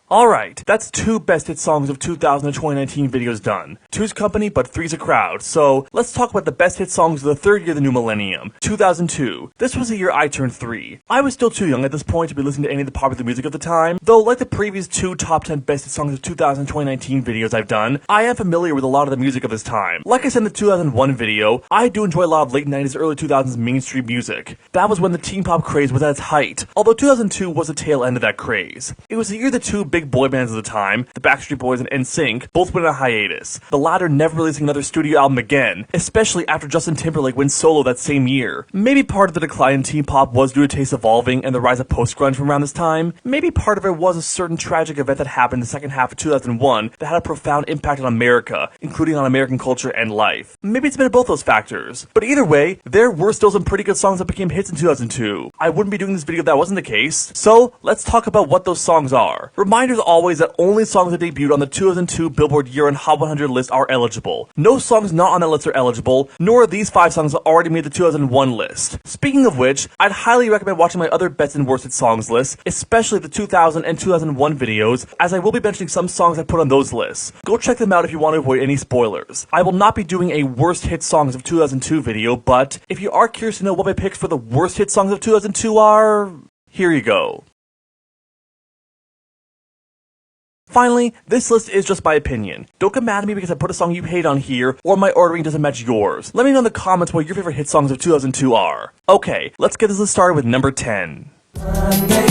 Alright, that's 2 best hit songs of 2000 and 2019 videos done. 2's company, but 3's a crowd. So, let's talk about the best hit songs of the third year of the new millennium, 2002. This was the year I turned 3. I was still too young at this point to be listening to any of the popular music of the time, though like the previous 2 top 10 best hit songs of 2000 and 2019 videos I've done, I am familiar with a lot of the music of this time. Like I said in the 2001 video, I do enjoy a lot of late 90s, early 2000s mainstream music. That was when the teen pop craze was at its height, although 2002 was the tail end of that craze. It was the year the 2 big boy bands of the time, the Backstreet Boys and NSYNC, both went on a hiatus, the latter never releasing another studio album again, especially after Justin Timberlake went solo that same year. Maybe part of the decline in teen pop was due to taste evolving and the rise of post-grunge from around this time. Maybe part of it was a certain tragic event that happened in the second half of 2001 that had a profound impact on America, including on American culture and life. Maybe it's been both those factors. But either way, there were still some pretty good songs that became hits in 2002. I wouldn't be doing this video if that wasn't the case. So, let's talk about what those songs are. Reminders always that only songs that debuted on the 2002 Billboard Year-End Hot 100 list are eligible. No songs not on that list are eligible, nor are these 5 songs that already made the 2001 list. Speaking of which, I'd highly recommend watching my other best and worst hit songs lists, especially the 2000 and 2001 videos, as I will be mentioning some songs I put on those lists. Go check them out if you want to avoid any spoilers. I will not be doing a worst hit songs of 2002 video, but if you are curious to know what my picks for the worst hit songs of 2002 are, here you go. Finally, this list is just my opinion. Don't get mad at me because I put a song you hate on here, or my ordering doesn't match yours. Let me know in the comments what your favorite hit songs of 2002 are. Okay, let's get this list started with number 10. Monday,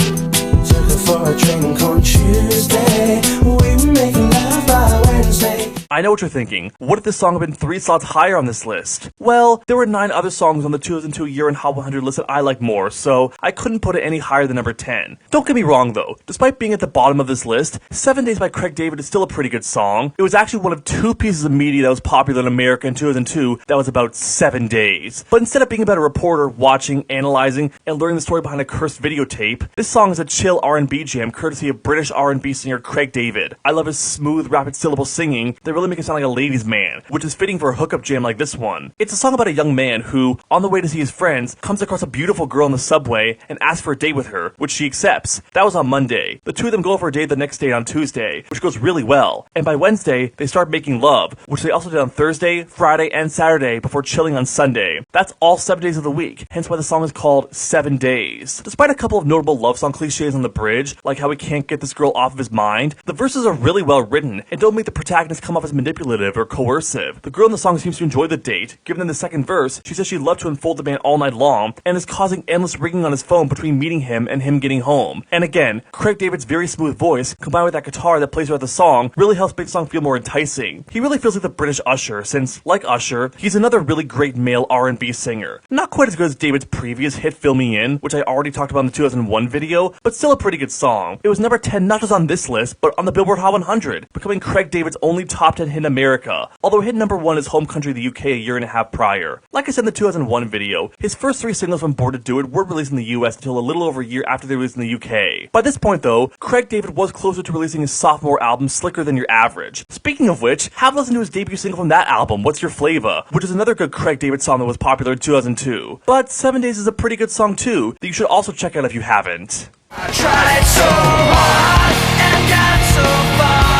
took her for a drink on Tuesday. We were making love by Wednesday. I know what you're thinking. What if this song had been 3 slots higher on this list? Well, there were 9 other songs on the 2002 Year-End Hot 100 list that I like more, so I couldn't put it any higher than number 10. Don't get me wrong though, despite being at the bottom of this list, 7 Days by Craig David is still a pretty good song. It was actually one of 2 pieces of media that was popular in America in 2002 that was about 7 days. But instead of being about a reporter watching, analyzing, and learning the story behind a cursed videotape, this song is a chill R&B jam courtesy of British R&B singer Craig David. I love his smooth, rapid syllable singing that really make it sound like a ladies' man, which is fitting for a hookup jam like this one. It's a song about a young man who, on the way to see his friends, comes across a beautiful girl in the subway and asks for a date with her, which she accepts. That was on Monday. The 2 of them go for a date the next day on Tuesday, which goes really well. And by Wednesday, they start making love, which they also did on Thursday, Friday, and Saturday before chilling on Sunday. That's all 7 days of the week, hence why the song is called 7 Days. Despite a couple of notable love song cliches on the bridge, like how he can't get this girl off of his mind, the verses are really well written and don't make the protagonist come off as manipulative or coercive. The girl in the song seems to enjoy the date. Given in the second verse, she says she'd love to unfold the man all night long and is causing endless ringing on his phone between meeting him and him getting home. And again, Craig David's very smooth voice, combined with that guitar that plays throughout the song, really helps make the song feel more enticing. He really feels like the British Usher, since, like Usher, he's another really great male R&B singer. Not quite as good as David's previous hit Fill Me In, which I already talked about in the 2001 video, but still a pretty good song. It was number 10 not just on this list, but on the Billboard Hot 100, becoming Craig David's only top 10 hit in America, although hit number 1 is home country the UK a year and a half prior. Like I said in the 2001 video, his first 3 singles from Born to Do It weren't released in the US until a little over a year after they were released in the UK. By this point though, Craig David was closer to releasing his sophomore album Slicker Than Your Average. Speaking of which, have a listen to his debut single from that album, What's Your Flavor, which is another good Craig David song that was popular in 2002. But 7 Days is a pretty good song too, that you should also check out if you haven't. I tried so hard and got so far,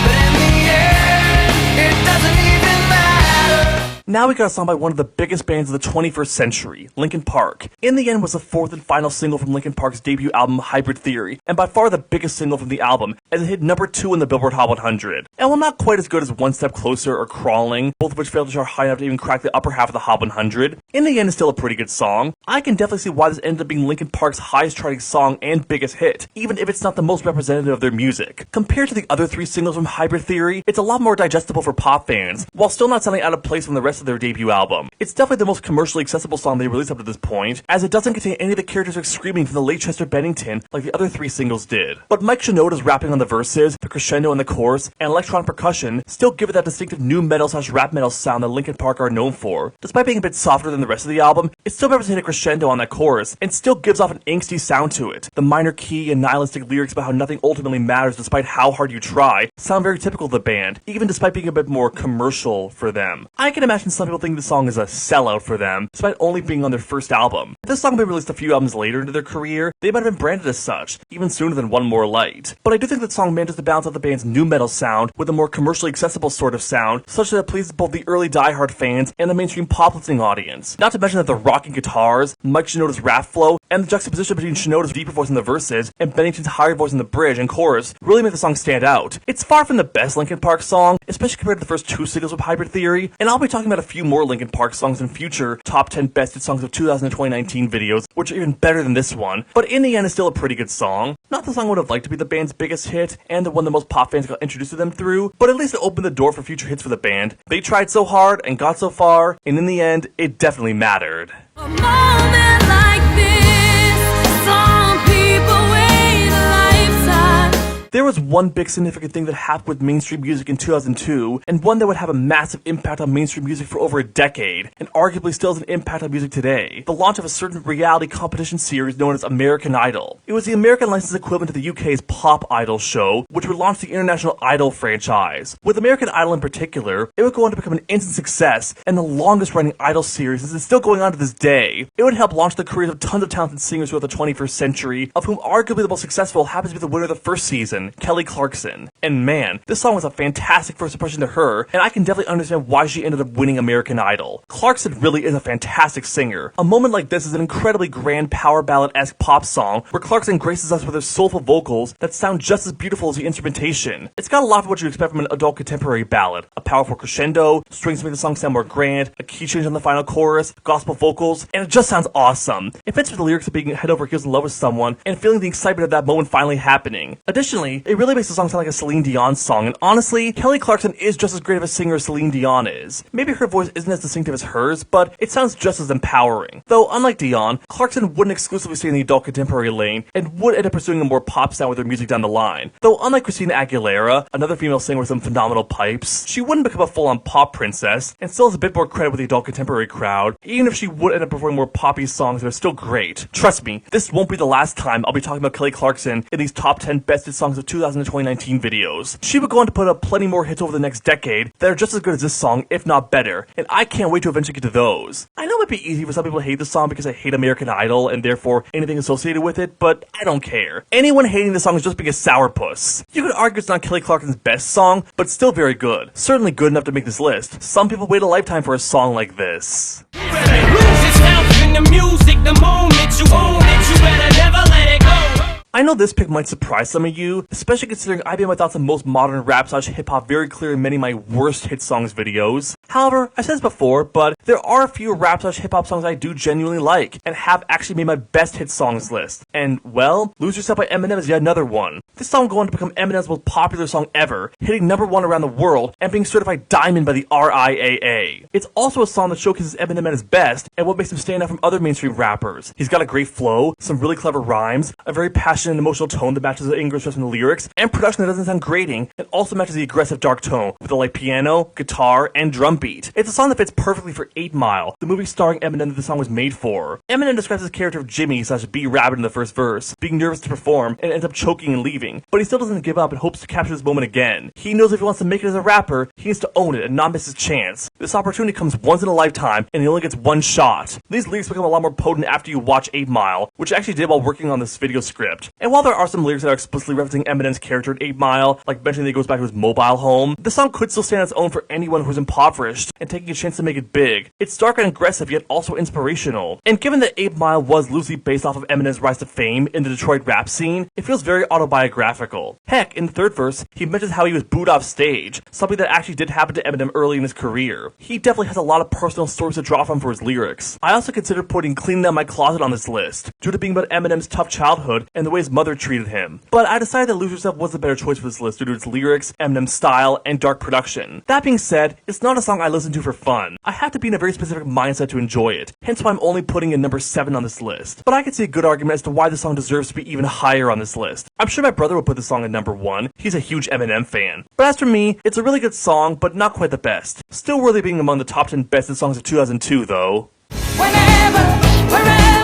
but in the end, it doesn't even matter. Now we got a song by one of the biggest bands of the 21st century, Linkin Park. In the End was the 4th and final single from Linkin Park's debut album Hybrid Theory, and by far the biggest single from the album, as it hit number 2 in the Billboard Hot 100. And while not quite as good as One Step Closer or Crawling, both of which failed to chart high enough to even crack the upper half of the Hot 100, In the End is still a pretty good song. I can definitely see why this ended up being Linkin Park's highest charting song and biggest hit, even if it's not the most representative of their music. Compared to the other 3 singles from Hybrid Theory, it's a lot more digestible for pop fans, while still not sounding out of place from the rest of their debut album. It's definitely the most commercially accessible song they released up to this point, as it doesn't contain any of the characteristics screaming from the late Chester Bennington like the other 3 singles did. But Mike Shinoda's rapping on the verses, the crescendo and the chorus, and electronic percussion still give it that distinctive nu metal/rap metal sound that Linkin Park are known for. Despite being a bit softer than the rest of the album, it still represents a crescendo crescendo on that chorus, and still gives off an angsty sound to it. The minor key and nihilistic lyrics about how nothing ultimately matters despite how hard you try sound very typical of the band, even despite being a bit more commercial for them. I can imagine some people think the song is a sellout for them, despite only being on their first album. If this song had been released a few albums later into their career, they might have been branded as such, even sooner than One More Light. But I do think that song manages to balance out the band's nu metal sound with a more commercially accessible sort of sound, such that it pleases both the early diehard fans and the mainstream pop listening audience. Not to mention that the rocking guitars, Mike Shinoda's rap flow, and the juxtaposition between Shinoda's deeper voice in the verses and Bennington's higher voice in the bridge and chorus really make the song stand out. It's far from the best Linkin Park song, especially compared to the first two singles of Hybrid Theory, and I'll be talking about a few more Linkin Park songs in future top 10 best hit songs of 2019 videos, which are even better than this one, but in the end it's still a pretty good song. Not the song I would have liked to be the band's biggest hit, and the one that most pop fans got introduced to them through, but at least it opened the door for future hits for the band. They tried so hard and got so far, and in the end, it definitely mattered. A moment like this, some people wait a lifetime. There was one big significant thing that happened with mainstream music in 2002, and one that would have a massive impact on mainstream music for over a decade, and arguably still has an impact on music today. The launch of a certain reality competition series known as American Idol. It was the American licensed equivalent to the UK's Pop Idol show, which would launch the International Idol franchise. With American Idol in particular, it would go on to become an instant success, and the longest running Idol series, and is still going on to this day. It would help launch the careers of tons of talented singers throughout the 21st century, of whom arguably the most successful happens to be the winner of the first season, Kelly Clarkson. And man, this song was a fantastic first impression to her, and I can definitely understand why she ended up winning American Idol. Clarkson really is a fantastic singer. A Moment Like This is an incredibly grand power ballad-esque pop song where Clarkson graces us with her soulful vocals that sound just as beautiful as the instrumentation. It's got a lot of what you'd expect from an adult contemporary ballad. A powerful crescendo, strings to make the song sound more grand, a key change on the final chorus, gospel vocals, and it just sounds awesome. It fits with the lyrics of being head over heels in love with someone and feeling the excitement of that moment finally happening. Additionally, it really makes the song sound like a Celine Dion song, and honestly, Kelly Clarkson is just as great of a singer as Celine Dion is. Maybe her voice isn't as distinctive as hers, but it sounds just as empowering. Though, unlike Dion, Clarkson wouldn't exclusively stay in the adult contemporary lane, and would end up pursuing a more pop sound with her music down the line. Though, unlike Christina Aguilera, another female singer with some phenomenal pipes, she wouldn't become a full-on pop princess, and still has a bit more credit with the adult contemporary crowd, even if she would end up performing more poppy songs that are still great. Trust me, this won't be the last time I'll be talking about Kelly Clarkson in these top 10 best hit songs of 2019 videos. She would go on to put up plenty more hits over the next decade that are just as good as this song, if not better, and I can't wait to eventually get to those. I know it might be easy for some people to hate this song because I hate American Idol and therefore anything associated with it, but I don't care. Anyone hating this song is just being a sourpuss. You could argue it's not Kelly Clarkson's best song, but still very good. Certainly good enough to make this list. Some people wait a lifetime for a song like this. Lose yourself in the music the moment you own it. You better never let it go. I know this pick might surprise some of you, especially considering I made my thoughts on most modern rap/hip-hop very clear in many of my worst hit songs videos. However, I've said this before, but there are a few rap/hip-hop songs I do genuinely like, and have actually made my best hit songs list. And, well, Lose Yourself by Eminem is yet another one. This song going on to become Eminem's most popular song ever, hitting #1 around the world, and being certified diamond by the RIAA. It's also a song that showcases Eminem at his best, and what makes him stand out from other mainstream rappers. He's got a great flow, some really clever rhymes, a very passionate and emotional tone that matches the English from the lyrics, and production that doesn't sound grating, and also matches the aggressive dark tone, with a light piano, guitar, and drum beat. It's a song that fits perfectly for 8 Mile, the movie starring Eminem that the song was made for. Eminem describes his character of Jimmy/B Rabbit in the first verse, being nervous to perform, and ends up choking and leaving, but he still doesn't give up and hopes to capture this moment again. He knows if he wants to make it as a rapper, he needs to own it and not miss his chance. This opportunity comes once in a lifetime, and he only gets one shot. These lyrics become a lot more potent after you watch 8 Mile, which I actually did while working on this video script. And while there are some lyrics that are explicitly referencing Eminem's character in 8 Mile, like mentioning that he goes back to his mobile home, the song could still stand on its own for anyone who's impoverished and taking a chance to make it big. It's dark and aggressive, yet also inspirational. And given that 8 Mile was loosely based off of Eminem's rise to fame in the Detroit rap scene, it feels very autobiographical. Heck, in the third verse, he mentions how he was booed off stage, something that actually did happen to Eminem early in his career. He definitely has a lot of personal stories to draw from for his lyrics. I also considered putting Cleaning Out My Closet on this list, due to being about Eminem's tough childhood and the way his mother treated him. But I decided that Lose Yourself was the better choice for this list due to its lyrics, Eminem's style, and dark production. That being said, it's not a song I listen to for fun. I have to be in a very specific mindset to enjoy it, hence why I'm only putting it #7 on this list. But I can see a good argument as to why the song deserves to be even higher on this list. I'm sure my brother would put the song at #1, he's a huge Eminem fan. But as for me, it's a really good song, but not quite the best. Still worthy of being among the top 10 best songs of 2002 though. Whenever, wherever.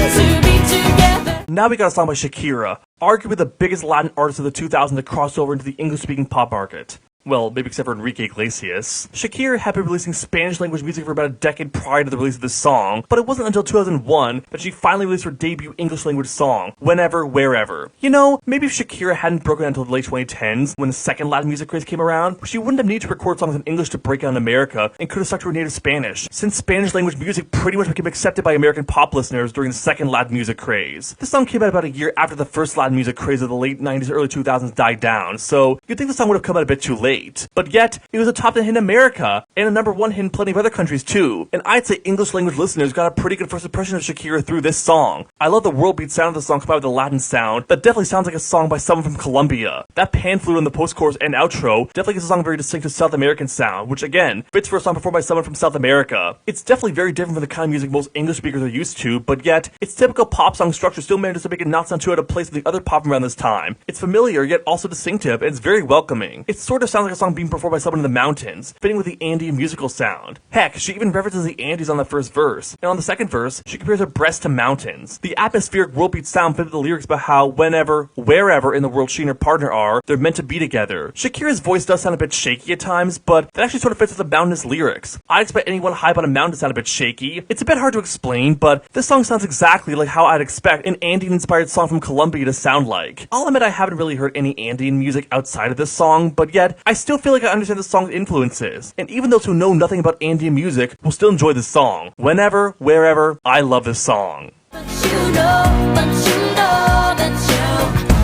to be together. Now we got a song by Shakira, arguably the biggest Latin artist of the 2000s to cross over into the English-speaking pop market. Well, maybe except for Enrique Iglesias. Shakira had been releasing Spanish-language music for about a decade prior to the release of this song, but it wasn't until 2001 that she finally released her debut English-language song, Whenever, Wherever. You know, maybe if Shakira hadn't broken out until the late 2010s, when the second Latin music craze came around, she wouldn't have needed to record songs in English to break out in America, and could have stuck to her native Spanish, since Spanish-language music pretty much became accepted by American pop listeners during the second Latin music craze. This song came out about a year after the first Latin music craze of the late 90s, early 2000s died down, so you'd think the song would have come out a bit too late. But yet, it was a top 10 hit in America, and a number 1 hit in plenty of other countries too. And I'd say English language listeners got a pretty good first impression of Shakira through this song. I love the world beat sound of the song combined with the Latin sound. That definitely sounds like a song by someone from Colombia. That pan flute on the post-chorus and outro definitely gives the song a very distinctive South American sound, which again, fits for a song performed by someone from South America. It's definitely very different from the kind of music most English speakers are used to, but yet, its typical pop song structure still manages to make it not sound too out of place with the other pop from around this time. It's familiar, yet also distinctive, and it's very welcoming. It sort of sounds like a song being performed by someone in the mountains, fitting with the Andean musical sound. Heck, she even references the Andes on the first verse, and on the second verse, she compares her breasts to mountains. The atmospheric world beat sound fit with the lyrics about how whenever, wherever in the world she and her partner are, they're meant to be together. Shakira's voice does sound a bit shaky at times, but that actually sort of fits with the mountainous lyrics. I'd expect anyone high up on a mountain to sound a bit shaky. It's a bit hard to explain, but this song sounds exactly like how I'd expect an Andean-inspired song from Colombia to sound like. I'll admit I haven't really heard any Andean music outside of this song, but yet, I still feel like I understand the song's influences. And even those who know nothing about Andean music will still enjoy this song. Whenever, wherever, I love this song. But you know that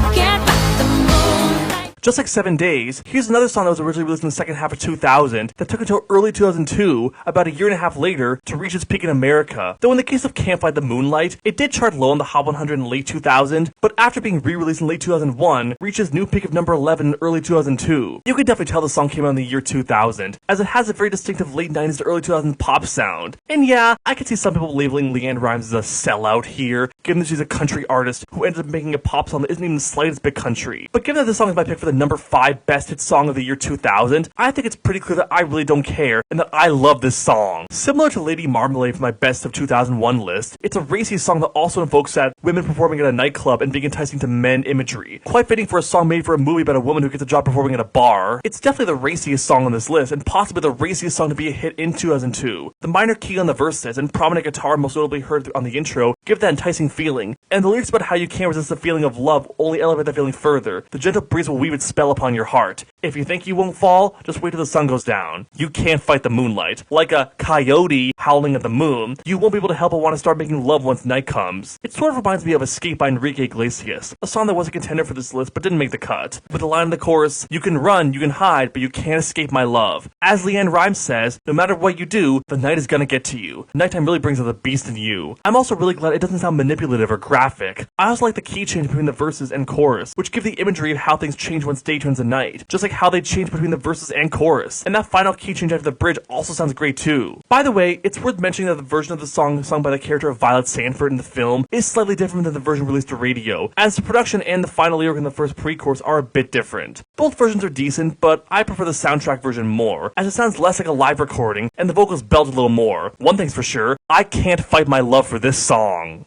you can't fight the moonlight. Just like 7 Days, here's another song that was originally released in the second half of 2000 that took until early 2002, about a year and a half later, to reach its peak in America. Though in the case of Can't Fight the Moonlight, it did chart low on the Hot 100 in late 2000, but after being re-released in late 2001, reached its new peak of number 11 in early 2002. You can definitely tell the song came out in the year 2000, as it has a very distinctive late 90s to early 2000s pop sound. And yeah, I could see some people labeling LeAnn Rimes as a sellout here, given that she's a country artist who ended up making a pop song that isn't even the slightest bit country. But given that this song is my pick for the number 5 best hit song of the year 2000, I think it's pretty clear that I really don't care, and that I love this song. Similar to Lady Marmalade for my best of 2001 list, it's a racy song that also invokes that women performing at a nightclub and being enticing to men imagery. Quite fitting for a song made for a movie about a woman who gets a job performing at a bar. It's definitely the raciest song on this list, and possibly the raciest song to be a hit in 2002. The minor key on the verses and prominent guitar most notably heard on the intro give that enticing feeling, and the lyrics about how you can't resist the feeling of love only elevate that feeling further. The gentle breeze will weave its spell upon your heart. If you think you won't fall, just wait till the sun goes down. You can't fight the moonlight. Like a coyote howling at the moon, you won't be able to help but want to start making love once night comes. It sort of reminds me of Escape by Enrique Iglesias, a song that was a contender for this list but didn't make the cut. With the line in the chorus, you can run, you can hide, but you can't escape my love. As LeAnn Rimes says, no matter what you do, the night is gonna get to you. Nighttime really brings out the beast in you. I'm also really glad it doesn't sound manipulative or graphic. I also like the key change between the verses and chorus, which give the imagery of how things change once day turns to night, just like how they change between the verses and chorus. And that final key change after the bridge also sounds great too. By the way, it's worth mentioning that the version of the song sung by the character of Violet Sanford in the film is slightly different than the version released to radio, as the production and the final lyric in the first pre-chorus are a bit different. Both versions are decent, but I prefer the soundtrack version more, as it sounds less like a live recording, and the vocals belt a little more. One thing's for sure, I can't fight my love for this song.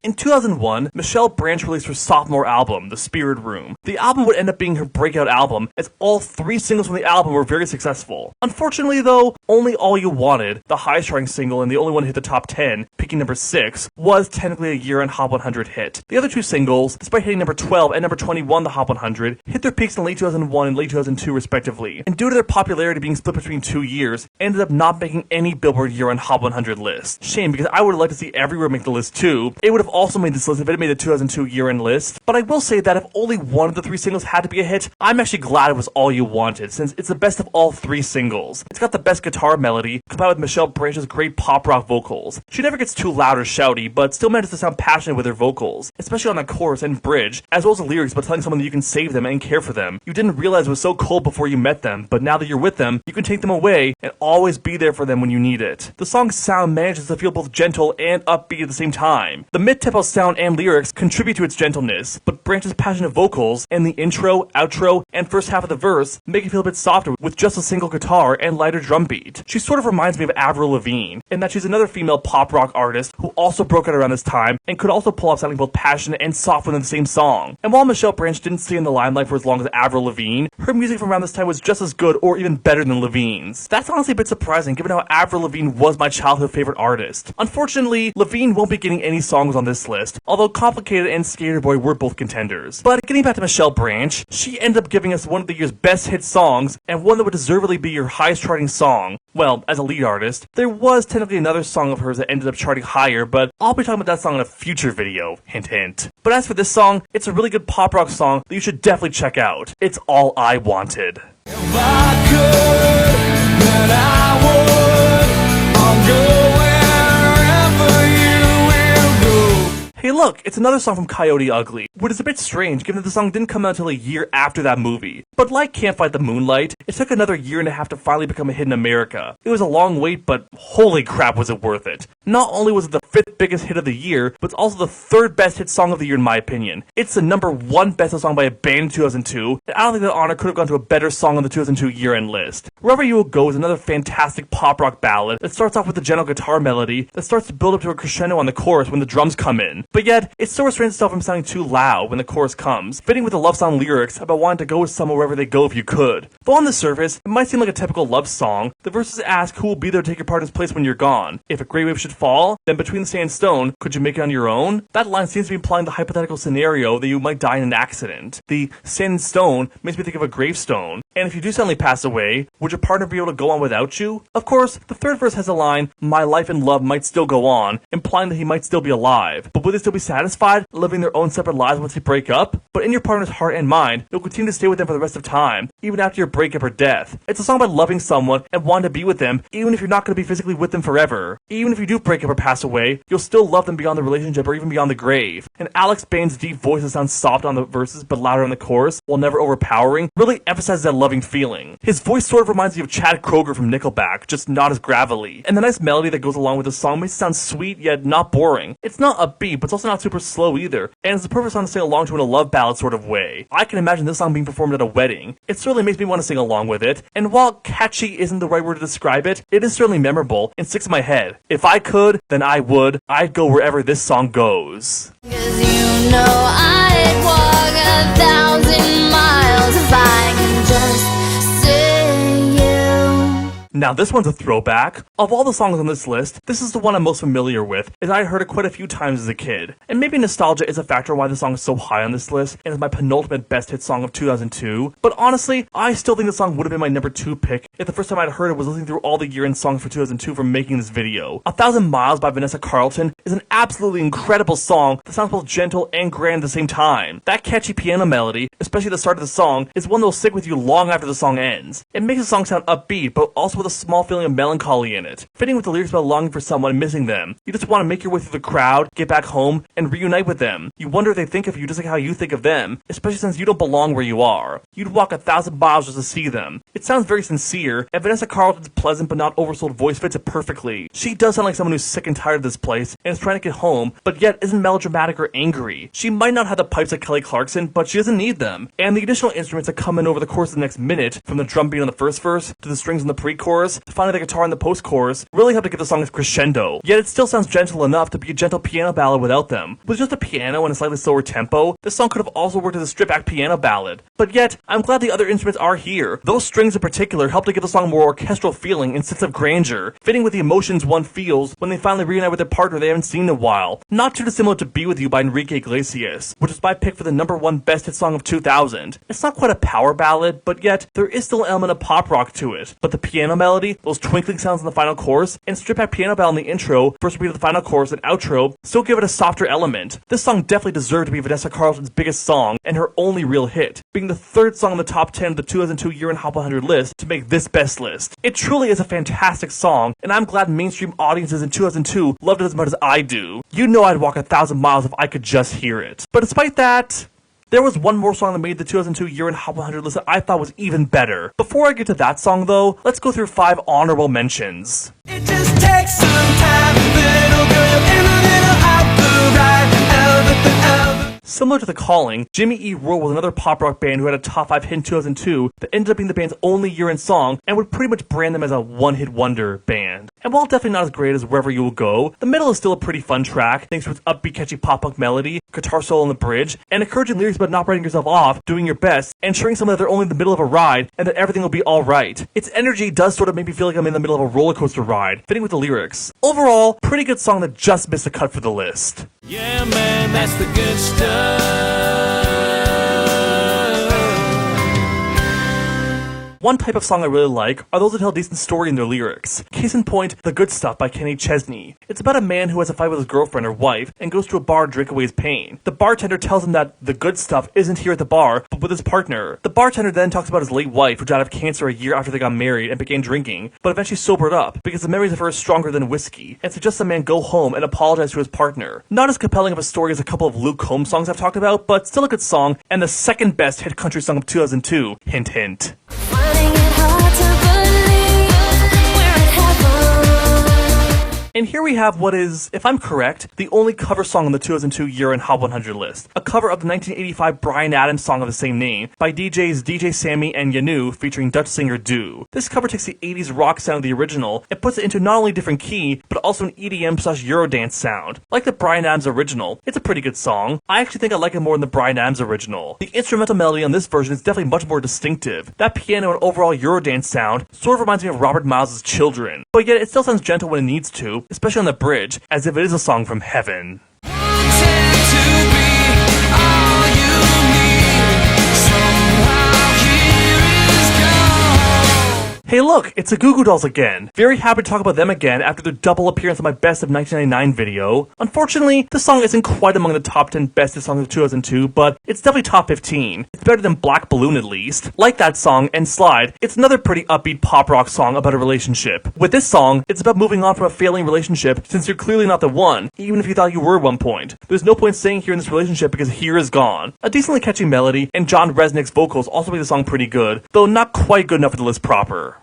In 2001, Michelle Branch released her sophomore album, The Spirit Room. The album would end up being her breakout album, as all 3 singles from the album were very successful. Unfortunately though, only All You Wanted, the highest charting single and the only one to hit the top 10, peaking number 6, was technically a year-end Hot 100 hit. The other 2 singles, despite hitting number 12 and number 21 the Hot 100, hit their peaks in late 2001 and late 2002 respectively, and due to their popularity being split between 2 years, ended up not making any Billboard year-end Hot 100 list. Shame, because I would have liked to see Everywhere make the list too. It would have also made this list if it had made the 2002 year-end list, but I will say that if only one of the 3 singles had to be a hit, I'm actually glad it was All You Wanted, since it's the best of all 3 singles. It's got the best guitar melody, combined with Michelle Branch's great pop rock vocals. She never gets too loud or shouty, but still manages to sound passionate with her vocals, especially on the chorus and bridge, as well as the lyrics about telling someone that you can save them and care for them. You didn't realize it was so cold before you met them, but now that you're with them, you can take them away and always be there for them when you need it. The song's sound manages to feel both gentle and upbeat at the same time. The mid-tempo LaChapelle's sound and lyrics contribute to its gentleness, but Branch's passionate vocals and the intro, outro, and first half of the verse make it feel a bit softer with just a single guitar and lighter drum beat. She sort of reminds me of Avril Lavigne, in that she's another female pop rock artist who also broke out around this time and could also pull off sounding both passionate and soft within the same song. And while Michelle Branch didn't stay in the limelight for as long as Avril Lavigne, her music from around this time was just as good or even better than Lavigne's. That's honestly a bit surprising given how Avril Lavigne was my childhood favorite artist. Unfortunately, Lavigne won't be getting any songs on this list, although Complicated and Skater Boy were both contenders. But getting back to Michelle Branch, she ended up giving us one of the year's best hit songs, and one that would deservedly be your highest charting song. Well, as a lead artist, there was technically another song of hers that ended up charting higher, but I'll be talking about that song in a future video, hint hint. But as for this song, it's a really good pop rock song that you should definitely check out. It's All I Wanted. If I could, then I would. I'll go wherever you will go. Hey look, it's another song from Coyote Ugly, which is a bit strange given that the song didn't come out until a year after that movie. But like Can't Fight the Moonlight, it took another year and a half to finally become a hit in America. It was a long wait, but holy crap was it worth it. Not only was it the 5th biggest hit of the year, but it's also the 3rd best hit song of the year in my opinion. It's the number 1 best song by a band in 2002, and I don't think that honor could have gone to a better song on the 2002 year-end list. Wherever You Will Go is another fantastic pop rock ballad that starts off with a gentle guitar melody that starts to build up to a crescendo on the chorus when the drums come in. But yet, it still restrains itself from sounding too loud when the chorus comes, fitting with the love song lyrics about wanting to go with someone wherever they go if you could. Though on the surface, it might seem like a typical love song, the verses ask who will be there to take your partner's place when you're gone. If a great wave should fall, then between the sand and stone, could you make it on your own? That line seems to be implying the hypothetical scenario that you might die in an accident. The sand and stone makes me think of a gravestone. And if you do suddenly pass away, would your partner be able to go on without you? Of course, the 3rd verse has a line, my life and love might still go on, implying that he might still be alive. But would they still be satisfied living their own separate lives once they break up? But in your partner's heart and mind, you'll continue to stay with them for the rest of time, even after your breakup or death. It's a song about loving someone and wanting to be with them, even if you're not going to be physically with them forever. Even if you do break up or pass away, you'll still love them beyond the relationship or even beyond the grave. And Alex Bain's deep voice that sounds soft on the verses but louder on the chorus, while never overpowering, really emphasizes that loving feeling. His voice sort of reminds me of Chad Kroeger from Nickelback, just not as gravelly. And the nice melody that goes along with the song makes it sound sweet yet not boring. It's not upbeat, but it's also not super slow either, and it's the perfect song to sing along to in a love ballad sort of way. I can imagine this song being performed at a wedding. It certainly makes me want to sing along with it, and while catchy isn't the right word to describe it, it is certainly memorable and sticks in my head. If I could, then I would. I'd go wherever this song goes. 'Cause you know I'd walk 1,000 miles if I could just see you. Now this one's a throwback. Of all the songs on this list, this is the one I'm most familiar with, as I heard it quite a few times as a kid. And maybe nostalgia is a factor why the song is so high on this list, and is my penultimate best hit song of 2002. But honestly, I still think the song would have been my number 2 pick if the first time I'd heard it was listening through all the year-end songs for 2002 for making this video. 1,000 Miles by Vanessa Carlton is an absolutely incredible song that sounds both gentle and grand at the same time. That catchy piano melody, especially at the start of the song, is one that will stick with you long after the song ends. It makes the song sound upbeat, but also with a small feeling of melancholy in it, fitting with the lyrics about longing for someone and missing them. You just want to make your way through the crowd, get back home, and reunite with them. You wonder if they think of you just like how you think of them, especially since you don't belong where you are. You'd walk 1,000 miles just to see them. It sounds very sincere, and Vanessa Carlton's pleasant but not oversold voice fits it perfectly. She does sound like someone who's sick and tired of this place, and is trying to get home, but yet isn't melodramatic or angry. She might not have the pipes like Kelly Clarkson, but she doesn't need them. And the additional instruments that come in over the course of the next minute, from the drum beat on the first verse, to the strings in the pre-chorus, to finally the guitar in the post-chorus, really help to give the song its crescendo. Yet it still sounds gentle enough to be a gentle piano ballad without them. With just a piano and a slightly slower tempo, this song could have also worked as a stripped-back piano ballad. But yet, I'm glad the other instruments are here. Those strings in particular help to give the song a more orchestral feeling and sense of grandeur, fitting with the emotions one feels when they finally reunite with their partner they haven't seen in a while. Not too dissimilar to Be With You by Enrique Iglesias, which is my pick for the number 1 best hit song of 2000. It's not quite a power ballad, but yet, there is still an element of pop rock to it. But the piano melody, those twinkling sounds in the final chorus, and stripped-back piano ballad in the intro, first repeat of the final chorus, and outro, still give it a softer element. This song definitely deserved to be Vanessa Carlton's biggest song, and her only real hit, being the 3rd song in the top 10 of the 2002 Year in Hot 100 list to make this best list. It truly is a fantastic song, and I'm glad mainstream audiences in 2002 loved it as much as I do. You know I'd walk 1,000 miles if I could just hear it. But despite that, there was one more song that made the 2002 Year in Hot 100 list that I thought was even better. Before I get to that song though, let's go through 5 honorable mentions. It just takes some time, little girl, in a little out the ride. Similar to The Calling, Jimmy Eat World was another pop rock band who had a top 5 hit in 2002 that ended up being the band's only year-end song and would pretty much brand them as a one-hit wonder band. And while definitely not as great as Wherever You Will Go, The Middle is still a pretty fun track thanks to its upbeat catchy pop-punk melody, guitar solo on the bridge, and encouraging lyrics about not writing yourself off, doing your best, and ensuring someone that they're only in the middle of a ride and that everything will be alright. Its energy does sort of make me feel like I'm in the middle of a roller coaster ride, fitting with the lyrics. Overall, pretty good song that just missed a cut for the list. Yeah, man, that's the good stuff. One type of song I really like are those that tell a decent story in their lyrics. Case in point, The Good Stuff by Kenny Chesney. It's about a man who has a fight with his girlfriend or wife and goes to a bar to drink away his pain. The bartender tells him that the good stuff isn't here at the bar, but with his partner. The bartender then talks about his late wife who died of cancer a year after they got married and began drinking, but eventually sobered up because the memories of her are stronger than whiskey, and suggests the man go home and apologize to his partner. Not as compelling of a story as a couple of Luke Combs songs I've talked about, but still a good song, and the second best hit country song of 2002. Hint hint. Finding it hard to believe we're in heaven. And here we have what is, if I'm correct, the only cover song on the 2002 year-end Hot 100 list. A cover of the 1985 Bryan Adams song of the same name by DJs DJ Sammy and Yanu featuring Dutch singer Do. This cover takes the 80s rock sound of the original and puts it into not only a different key, but also an EDM/Eurodance sound. Like the Bryan Adams original, it's a pretty good song. I actually think I like it more than the Bryan Adams original. The instrumental melody on this version is definitely much more distinctive. That piano and overall Eurodance sound sort of reminds me of Robert Miles' Children, but yet it still sounds gentle when it needs to, especially on the bridge, as if it is a song from heaven. Hey look, it's the Goo Goo Dolls again. Very happy to talk about them again after their double appearance on my Best of 1999 video. Unfortunately, this song isn't quite among the top 10 bestest songs of 2002, but it's definitely top 15. It's better than Black Balloon at least. Like that song and Slide, it's another pretty upbeat pop rock song about a relationship. With this song, it's about moving on from a failing relationship since you're clearly not the one, even if you thought you were at one point. There's no point staying here in this relationship because here is gone. A decently catchy melody, and John Resnick's vocals also make the song pretty good, though not quite good enough for the list proper.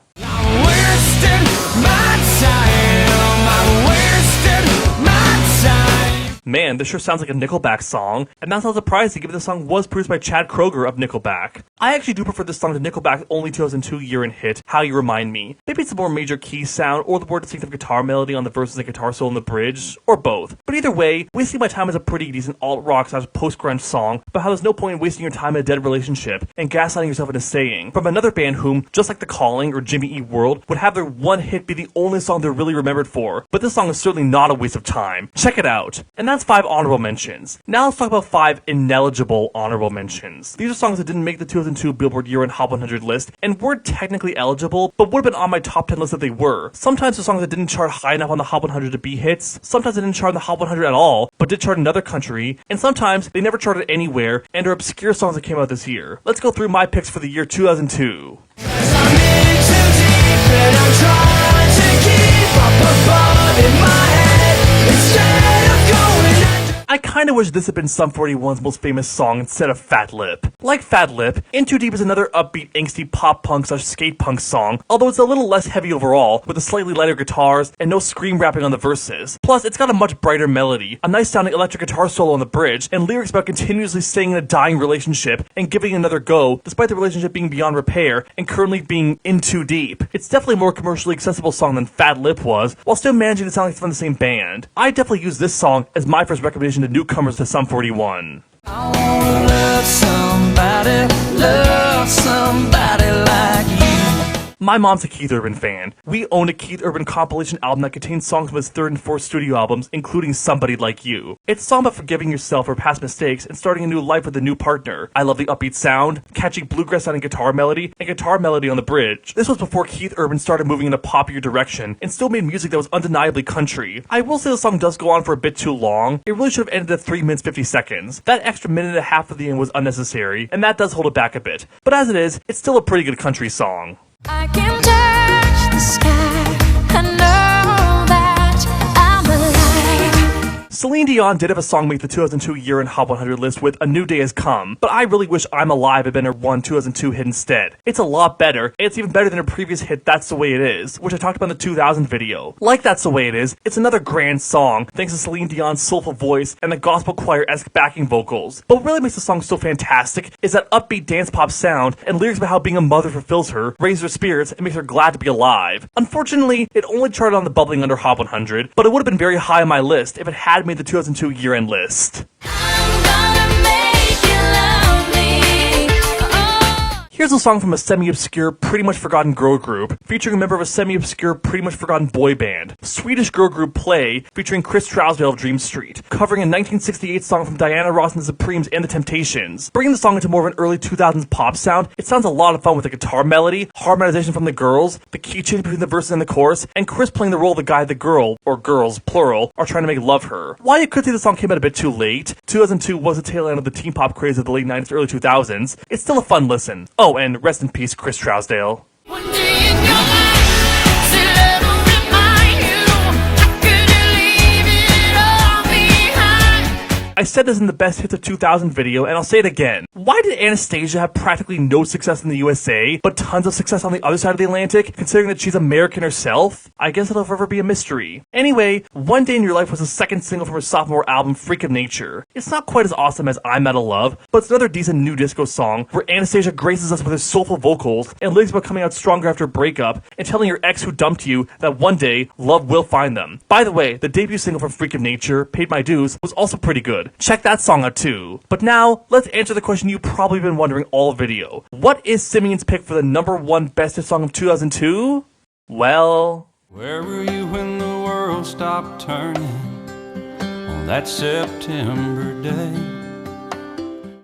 Man, this sure sounds like a Nickelback song, and that's not surprising given the song was produced by Chad Kroeger of Nickelback. I actually do prefer this song to Nickelback's only 2002 year-end hit, How You Remind Me. Maybe it's a more major key sound, or the more distinctive guitar melody on the verses and guitar solo on the bridge, or both. But either way, Wasting My Time is a pretty decent alt-rock / post-grunge song about how there's no point in wasting your time in a dead relationship and gaslighting yourself into staying. From another band whom, just like The Calling or Jimmy Eat World, would have their one hit be the only song they're really remembered for. But this song is certainly not a waste of time. Check it out. And that's 5 honorable mentions. Now let's talk about 5 ineligible honorable mentions. These are songs that didn't make the 2002 Billboard year-end Hot 100 list and weren't technically eligible, but would have been on my top 10 list if they were. Sometimes the songs that didn't chart high enough on the Hot 100 to be hits, sometimes they didn't chart in the Hot 100 at all, but did chart in another country, and sometimes they never charted anywhere and are obscure songs that came out this year. Let's go through my picks for the year 2002. I kinda wish this had been Sum 41's most famous song instead of Fat Lip. Like Fat Lip, In Too Deep is another upbeat, angsty pop-punk/skate punk song, although it's a little less heavy overall, with the slightly lighter guitars and no scream rapping on the verses. Plus, it's got a much brighter melody, a nice sounding electric guitar solo on the bridge, and lyrics about continuously staying in a dying relationship and giving it another go, despite the relationship being beyond repair and currently being in too deep. It's definitely a more commercially accessible song than Fat Lip was, while still managing to sound like it's from the same band. I definitely use this song as my first recommendation to newcomers to Sum 41. I wanna love somebody like you. My mom's a Keith Urban fan. We own a Keith Urban compilation album that contains songs from his 3rd and 4th studio albums, including Somebody Like You. It's a song about forgiving yourself for past mistakes and starting a new life with a new partner. I love the upbeat sound, catchy bluegrass sounding guitar melody, and guitar melody on the bridge. This was before Keith Urban started moving in a poppier direction and still made music that was undeniably country. I will say the song does go on for a bit too long. It really should have ended at 3 minutes 50 seconds. That extra minute and a half at the end was unnecessary, and that does hold it back a bit. But as it is, it's still a pretty good country song. I can touch the sky. I know that I'm alive. Celine Celine Dion did have a song make the 2002 year in Hot 100 list with A New Day Has Come, but I really wish I'm Alive had been her 2002 hit instead. It's a lot better, and it's even better than her previous hit That's the Way It Is, which I talked about in the 2000 video. Like That's the Way It Is, it's another grand song, thanks to Celine Dion's soulful voice and the gospel choir-esque backing vocals. But what really makes the song so fantastic is that upbeat dance pop sound and lyrics about how being a mother fulfills her, raises her spirits, and makes her glad to be alive. Unfortunately, it only charted on the bubbling under Hot 100, but it would have been very high on my list if it had made the 2002 year-end list. I'm gonna make you love me. Oh. Here's a song from a semi-obscure, pretty much forgotten girl group, featuring a member of a semi-obscure, pretty much forgotten boy band. Swedish girl group Play, featuring Chris Trousdale of Dream Street, covering a 1968 song from Diana Ross and the Supremes and the Temptations. Bringing the song into more of an early 2000s pop sound, it sounds a lot of fun with a guitar melody, harmonization from the girls, the key change between the verses and the chorus, and Chris playing the role of the guy the girl, or girls, plural, are trying to make love her. While you could say the song came out a bit too late, 2002 was the tail end of the teen pop craze of the late 90s, early 2000s, it's still a fun listen. Oh, and rest in peace, Chris Trousdale. One day in your life, till it'll remind you, I couldn't leave it all behind. I said this in the Best Hits of 2000 video, and I'll say it again. Why did Anastasia have practically no success in the USA, but tons of success on the other side of the Atlantic, considering that she's American herself? I guess it'll forever be a mystery. Anyway, One Day in Your Life was the second single from her sophomore album, Freak of Nature. It's not quite as awesome as I'm Outta Love, but it's another decent new disco song where Anastasia graces us with her soulful vocals and lyrics about coming out stronger after a breakup and telling your ex who dumped you that one day, love will find them. By the way, the debut single from Freak of Nature, Paid My Dues, was also pretty good. Check that song out too. But now, let's answer the question you've probably been wondering all video. What is Simeon's pick for the #1 best hit song of 2002? Well, Where were you when the world stopped turning on that September day?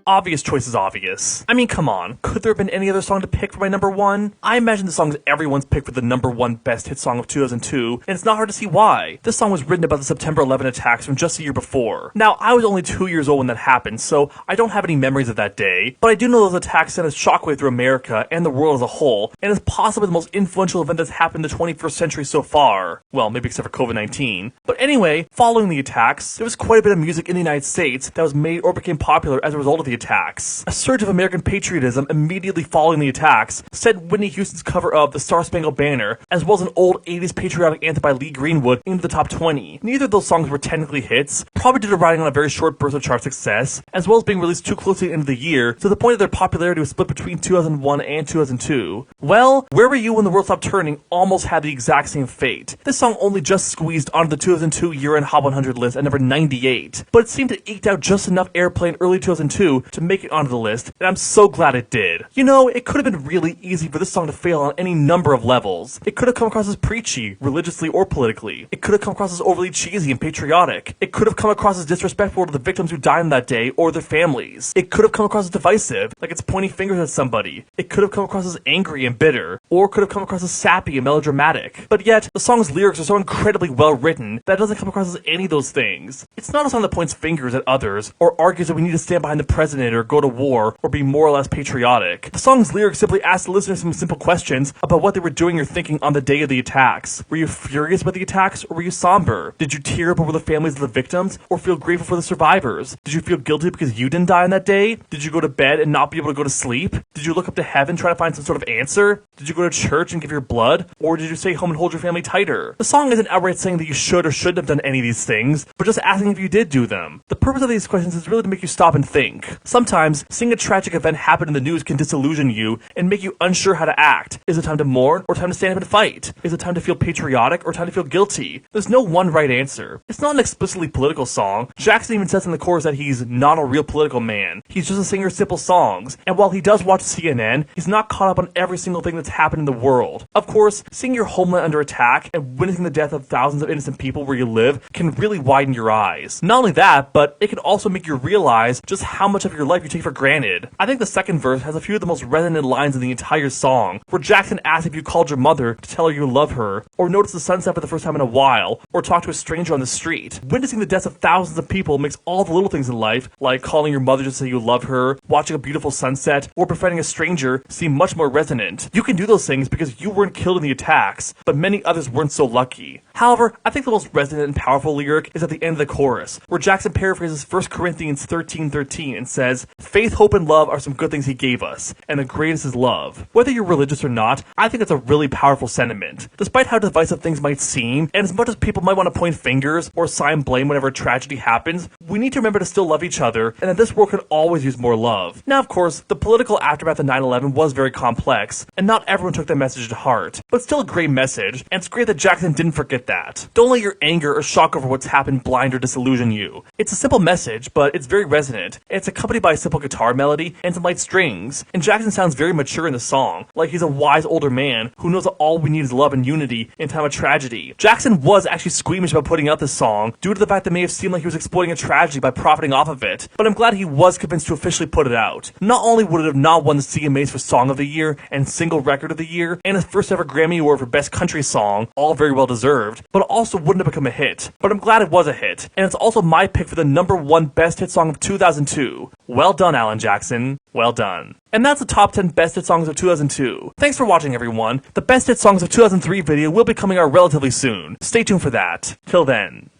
obvious choice is obvious. I mean, come on. Could there have been any other song to pick for my #1? I imagine the song is everyone's pick for the #1 best hit song of 2002, and it's not hard to see why. This song was written about the September 11 attacks from just a year before. Now, I was only 2 years old when that happened, so I don't have any memories of that day, but I do know those attacks sent a shockwave through America and the world as a whole, and is possibly the most influential event that's happened in the 21st century so far. Well, maybe except for COVID-19. But anyway, following the attacks, there was quite a bit of music in the United States that was made or became popular as a result of the attacks. A surge of American patriotism immediately following the attacks sent Whitney Houston's cover of The Star-Spangled Banner, as well as an old 80s patriotic anthem by Lee Greenwood, into the top 20. Neither of those songs were technically hits, probably due to riding on a very short burst of chart success, as well as being released too close to the end of the year, to the point that their popularity was split between 2001 and 2002. Well, Where Were You When the World Stopped Turning almost had the exact same fate. This song only just squeezed onto the 2002 year-end Hot 100 list at number 98, but it seemed to eke out just enough airplay in early 2002 to make it onto the list, and I'm so glad it did. You know, it could have been really easy for this song to fail on any number of levels. It could have come across as preachy, religiously or politically. It could have come across as overly cheesy and patriotic. It could have come across as disrespectful to the victims who died on that day or their families. It could have come across as divisive, like it's pointing fingers at somebody. It could have come across as angry and bitter, or could have come across as sappy and melodramatic. But yet, the song's lyrics are so incredibly well written that it doesn't come across as any of those things. It's not a song that points fingers at others, or argues that we need to stand behind the president or go to war, or be more or less patriotic. The song's lyrics simply ask the listeners some simple questions about what they were doing or thinking on the day of the attacks. Were you furious about the attacks, or were you somber? Did you tear up over the families of the victims, or feel grateful for the survivors? Did you feel guilty because you didn't die on that day? Did you go to bed and not be able to go to sleep? Did you look up to heaven trying to find some sort of answer? Did you go to church and give your blood? Or did you stay home and hold your family tighter? The song isn't outright saying that you should or shouldn't have done any of these things, but just asking if you did do them. The purpose of these questions is really to make you stop and think. Sometimes, seeing a tragic event happen in the news can disillusion you and make you unsure how to act. Is it time to mourn or time to stand up and fight? Is it time to feel patriotic or time to feel guilty? There's no one right answer. It's not an explicitly political song. Jackson even says in the chorus that he's not a real political man. He's just a singer of simple songs. And while he does watch CNN, he's not caught up on every single thing that's happened in the world. Of course, seeing your homeland under attack and witnessing the death of thousands of innocent people where you live can really widen your eyes. Not only that, but it can also make you realize just how much of your life you take for granted. I think the second verse has a few of the most resonant lines in the entire song, where Jackson asks if you called your mother to tell her you love her, or notice the sunset for the first time in a while, or talk to a stranger on the street. Witnessing the deaths of thousands of people makes all the little things in life, like calling your mother to say you love her, watching a beautiful sunset, or befriending a stranger, seem much more resonant. You can do those things because you weren't killed in the attacks, but many others weren't so lucky. However, I think the most resonant and powerful lyric is at the end of the chorus, where Jackson paraphrases 1 Corinthians 13:13 and says, "Faith, hope, and love are some good things he gave us, and the greatest is love." Whether you're religious or not, I think it's a really powerful sentiment. Despite how divisive things might seem, and as much as people might want to point fingers or assign blame whenever a tragedy happens, we need to remember to still love each other, and that this world could always use more love. Now, of course, the political aftermath of 9/11 was very complex, and not everyone took that message to heart, but still a great message, and it's great that Jackson didn't forget that. Don't let your anger or shock over what's happened blind or disillusion you. It's a simple message, but it's very resonant, and it's accompanied by a simple guitar melody and some light strings, and Jackson sounds very mature in the song, like he's a wise older man who knows that all we need is love and unity in time of tragedy. Jackson was actually squeamish about putting out this song due to the fact that it may have seemed like he was exploiting a tragedy by profiting off of it, but I'm glad he was convinced to officially put it out. Not only would it have not won the CMAs for Song of the Year and Single Record of the Year, and his first ever Grammy Award for Best Country Song, all very well deserved, but it also wouldn't have become a hit. But I'm glad it was a hit, and it's also my pick for the #1 Best Hit Song of 2002. Well done, Alan Jackson. Well done. And that's the top 10 Best Hit Songs of 2002. Thanks for watching, everyone. The Best Hit Songs of 2003 video will be coming out relatively soon. Stay tuned for that. Till then.